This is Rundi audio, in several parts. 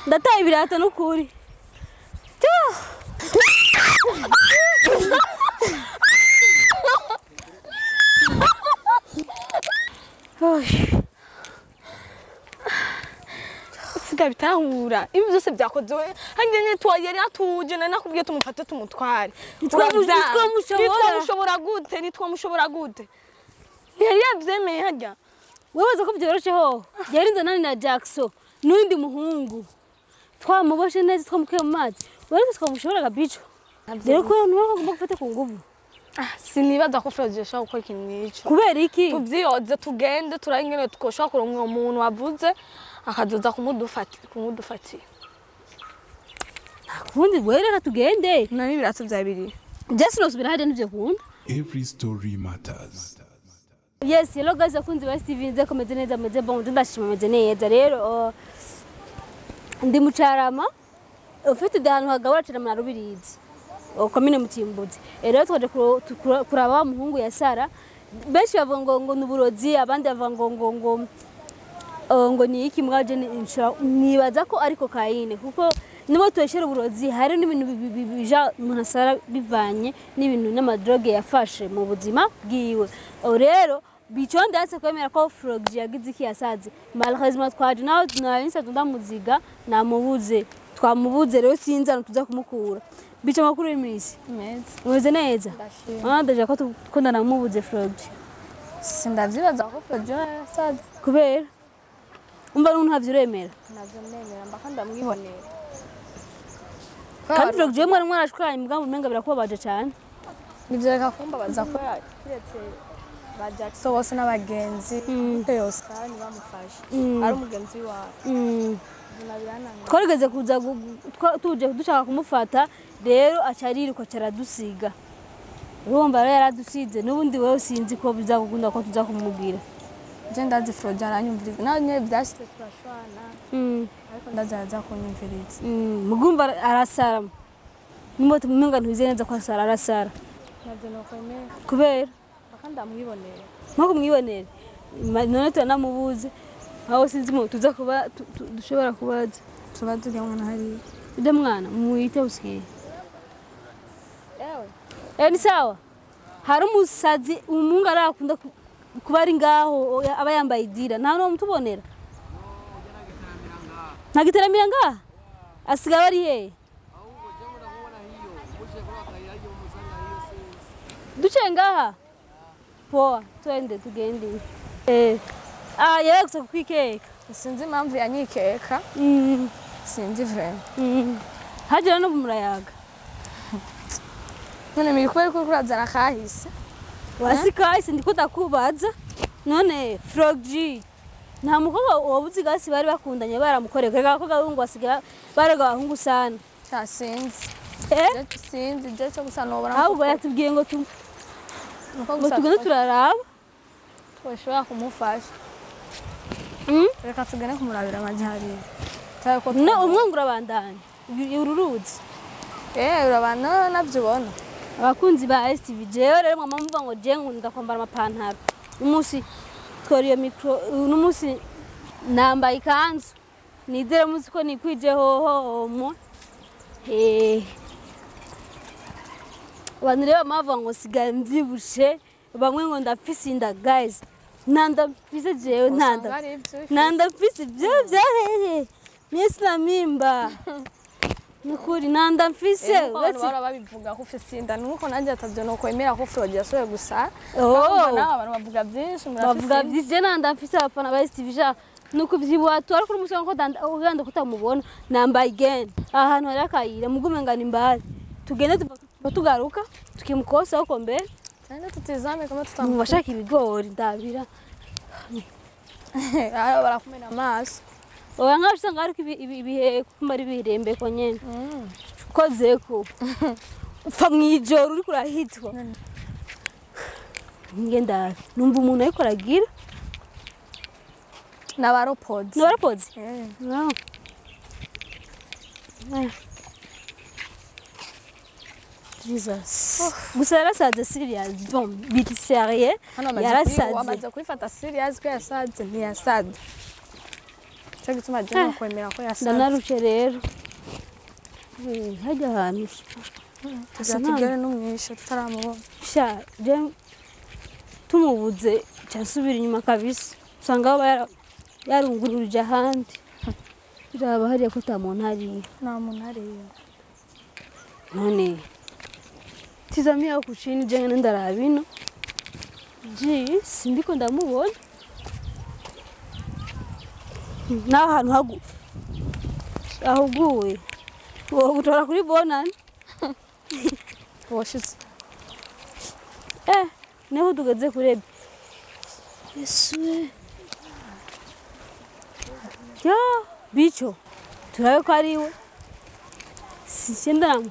ndataye ibirato n'ukuri Siga bitahura ibi byose byakoze hangenye twayeri atuje nakubwiye tumufate tumutware nitwamushobora gute yari yavyemeye hajya wewe ko byoroshyeho yarinze nani na Jackson n'undi muhungu twamuboshe neza twamukuye mu mazi wewe twamushoboraga bico rero ko nuko ngomba gufata ku nguvu sinibaza ko Froge yashaka gukora ikintu nk'icyo kubera iki tuvyiyoze tugende turayingene tukoshaka kuronka umuntu wavuze akazoza kumudufatira kundi wereka tugende nani birato byabiri Jesse nosubira hade n'ivyo kunda Every story matters. Yes, hello guys, akunzi ba Steven nze komeze neza meze bon ndashima meze neza rero ndi mucarama ufite dahano hagabura carama na Rubirizi komine Mutimbuzi rero twaje kuraba muhungu ya Sara benshi bavuga ngo nuburozi abandi bavuga ngo ni iki mwaje nibaza ko ariko Kayine kuko nibo tweshera uburozi hari n'ibintu bija umuntu Sara bivanye n'ibintu n'amadroge yafashe mu buzima bwiwe rero bichonde ase kwemera ko Froge yagize iki yasaze malheureusement twaje naho narinsa tundamuziga namubuze twamubuze rero sinzana tuza kumukura bicho makuru y'imisi umeze neza ndaje ko tukundana mubuze Froge sindavyibaza ko Froge yasaze kubera umva n'umuntu havyuremera navyo nemera mbaka ndamwibonera kandi Froge mwari mwarashwanye mugambo menga birakubabaje cyane nivyo reka kumbabaza ko kiretse ba Jackson bose n'abagenzi yose ni bamufashe ari umugenzi wawe twarigeze kuza tuje dushaka kumufata rero acariruko caradusiga urumva rero yaradusize n'ubundi wewe sinzi ko bizagukunda ko tuza kumubwira je ndazi Froge aranyumviriza nawe nye byashite turashwana ariko ndazaza kunyumviriza mugumva arasara nimwe tumenga ntuze neza ko asara arasara navyo nokwemera kubera ndamwibonera mpaka mwibonera none turanamubuze aho sinzi mo tuza kuba dushobora kubaza tuba tujya mwana hari ide mwana muite usiye ni sawa hari umusazi umunga arakunda kuba ari ngaho aba yambaye idira nta no mutubonera nagiteramira ngaha asigaye ari he duce ngaha poa twende tugende yaragusa kwikeka sinzi impamvu yanyikeka sinzi vraiment hajira no murayaga none mirikubera ko kurazana kahise wasikahise ndiko ndakubaza none Froge nta mukobwa wabuzi gasi bari bakundanye baramukoreka reka ko gahungu asiga baraga bahungu sana sinzi sinzi je cyo gusa no ahubwo yatubwiye ngo tugende turaraba twashobora kumufasha reka tugende kumurabira amajyari no umwungura bandanye ururuzi urabana navyibona abakunzi ba STV jewe rero mama mvuga ngo je nkunda kwambara amapantaro umunsi tworiyo micro n'umunsi nambaye ikanzu nizere muzi ko nikwije hoho abantu rero bamavuga ngo sigaye mvyibushe bamwe ngo ndafise inda guys nandafise jewe nandafise ibyo byahehe nisi na mimba nukuri nandafise wese barababivuga ko ufise inda nuko nanjye atavyo no kwemera ko Froge yasoye gusa abantu bavuga byinshi bavuga byinshi nandafise abafana ba STV nuko vyibwa twari kuri musanga ko uganda kutamubona nambaye again ahantu hari akayira mugume ngana imbari tugende tugaruka tukimukosa uko mbere cyane tutizame kama tutamu bashaka ibigori ndabira ayo barakumena amaso oya nkashanga ariko ibihe kumari birembe ko nyene kozeko upfa mwijoro uri kurahitwa ngenda numva umuntu ariko aragira n'abaropozi no Jesus. Gusa yarasaze serious. Bon, biti sérieux. Yarasaze. Wamaze kwifata serious ko yasaze ntiyasaze. cyo gituma je no kwemera ko yasaze ndanarushe rero hajya ahantu tuzatugere n'umwisho tutaramubona sha je tumubuze cyasubira inyuma kabisa usanga yarungururije ahandi biraba hariya ko tamuntu hariya nta muntu hariya none tizamia kuchini je nenda rabino ji sindiko ndamubona na hantu ahuguwe wo gutora kuri bonani washitse neho tugeze kurebe Yesu yo bicho turabe ko ariwe sicyendamu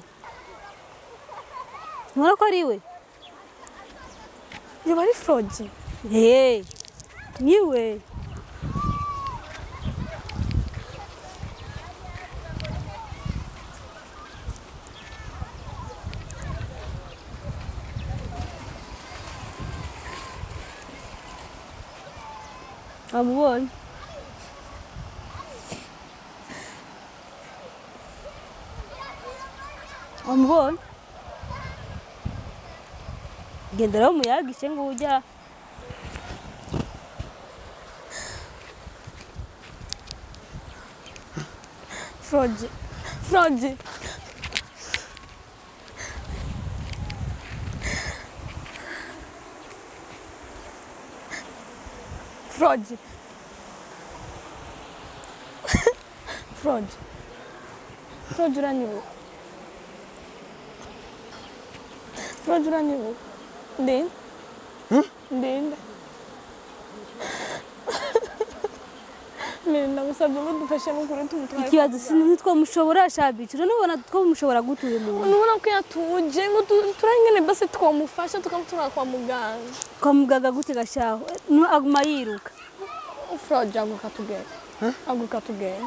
Nora ko ariwe yo bari Froji niwe amubonye gendera umuyaga ishe ngo ujya Froji uraniwe ndende ndamusabye ngo dufashe mukuru tumutware ikibazo sinitwo mushobora shabici nubona two mushobora gutuye umuntu nubona ko yatuje ngo turangene base twamufasha tukamutwara kwa muganga gute gashaho aguma yiruka Froji aguruka tugende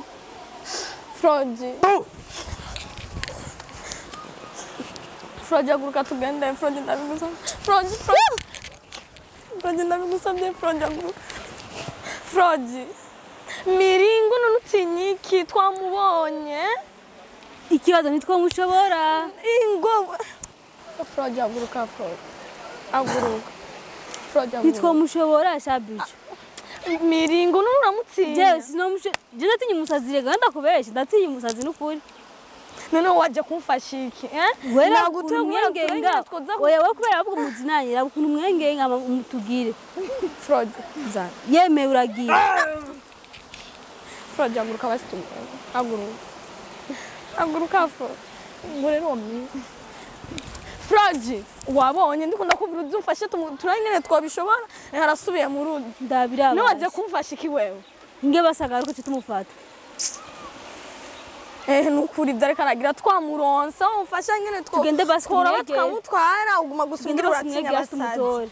Froji aguruka tugende Froji ndabigusabye Froji aguruka Froji miringo n'utinyiki twamubonye ikibazo nitwo mushobora ingo Froji aguruka nitwo mushobora shabici miringo n'uramutsinda je natinye umusazi rega ndakubesha ndatinye umusazi n'ukuri none waje kumfasha iki nagutegura oya we kubera ahubwo muzinanyira ukuntu mwengenga umutugire Froji za yeme uragiye Froji aguruka basitumye aguruka ngorero Froji wabonye ndikunda kubura uzumfashe turangene twabishobora harasubiye mu ruzi ndabira no waje kumfasha iki wewe inge basagaruko cyo tumufata nukuri byari karagira twamuronsa umfasha ngene tugende basi twamutwara uguma gusungira uratinya basazi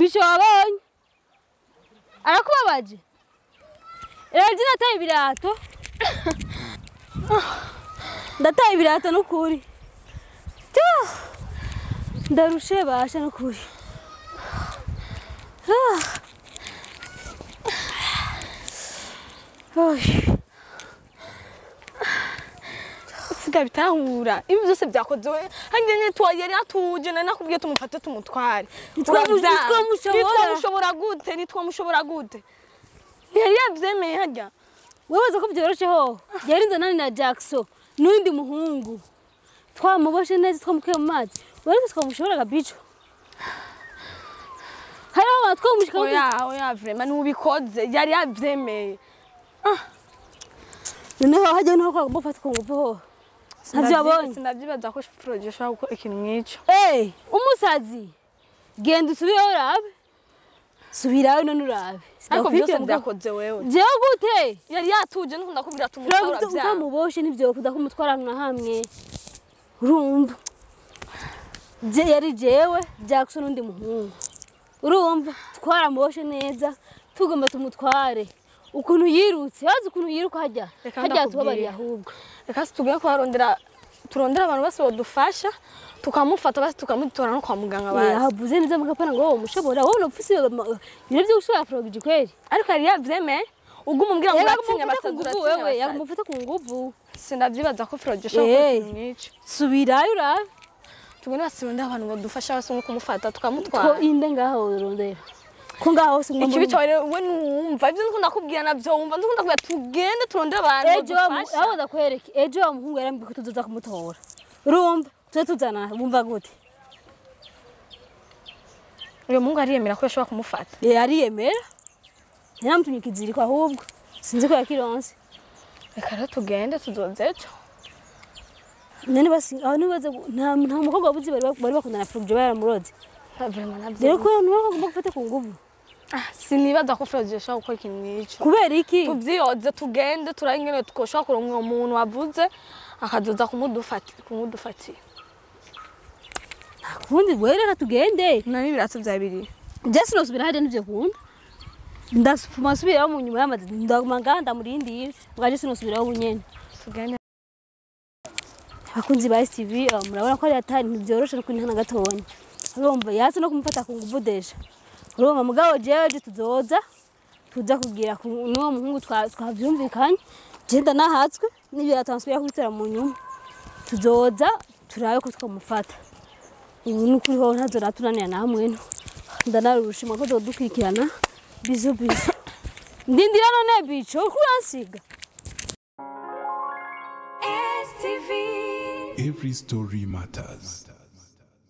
bicho wabonye arakubabaje rero nataye ibirato ndataye ibirato n'ukuri ndarushe basha n'ukuri bitahura ibi byose byakoze hangene twayeri atuje nakubwiye tumufate tumutware nitwamushobora gute yari yavyemeye hajya wewe ko byoroshyeho yarinze nani na Jackson n'undi muhungu twamuboshe neza twamukuye mu mazi wewe twamushobora gabico hari abantu twamushika oya vraiment n'ubikoze yari yavyemeye noneho hajya no kwa gufata ku nguvu ntavyabonye sinavyibaza ko Froge ashobora gukora ikintu nk'ico umusazi genda usubireho urabe subirayo none urabe ariko byose byakoze wewe jewe gute yari yatuje nuko ndakubwira tumutwara bya utamuboshe nivyo kuda kumutwara na hamwe urumva yari jewe Jackson undi muhungu urumva twaramuboshe neza tugomba tumutware ukuntu yirutse hazi ukuntu yiruka hajya tubabari ahubwo reka tugiye kuharondera turondera abantu bose bodufasha tukamufata basi tukamutora no kwa muganga basi yavuze neza mugapana ngo umushobora wowe nopfise ibintu byo gushora Froge kweli ariko yari yavyemeye uguma umbwira ngo atinya basadura wewe yamufata ku nguvu sinavyibaza ko Froge ashobora gukora nk'ico subirayo urabe tugenda basirondera abantu bodufasha basi nko kumufata tukamutwara ko inde ngaho urondera ko ngaho singo ikibi cyawe we numva ibyo ndikunda kubwira navyo wumva ndikunda kubwira tugende turondera abantu bodufasha aho ndakwereka ejo wa muhungu yarambye ko tuzoza kumutora urumva tuzana bumva gute uyo muhungu ariyemera ko yashobora kumufata ariyemera naramutumye ikiziriko ahubwo sinzi ko yakironse reka rero tugende tuzoze ejo none basi aho nibaze nta mukobwa wabuze bari bakundana Froge baramuroze rero ko nuko agomba gufata ku nguvu sinibaza ko Froge ashobora gukora ikintu nk'ico kubera iki tuvyiyoze tugende turayingene twoshobora kuronka umuntu wavuze akazoza kumudufatira kundi wereka tugende nani birato byabiri Jesse nosubira hade nivyo kunda ndasufuma subira mu nyuma y'amazi ndagumanga ndamurindira bwaje sinosubira bunyene tugende abakunzi ba STV murabona ko ari atari ntibyoroshe no kwintana gatonya urumva yaza no kumufata ku nguvu deja urumva mugabo jeje tuzoza tuza kugira n'uwo muhungu twavyumvikanye genda nahatswe n'ibyo yatansubira kubitera mu nyuma tuzoza turabe ko twamufata ubu n'ukuri ho ntazo ratunanira namwe no ndanarushima ko dukurikirana bizo ndindira none bico kuransiga Every story matters.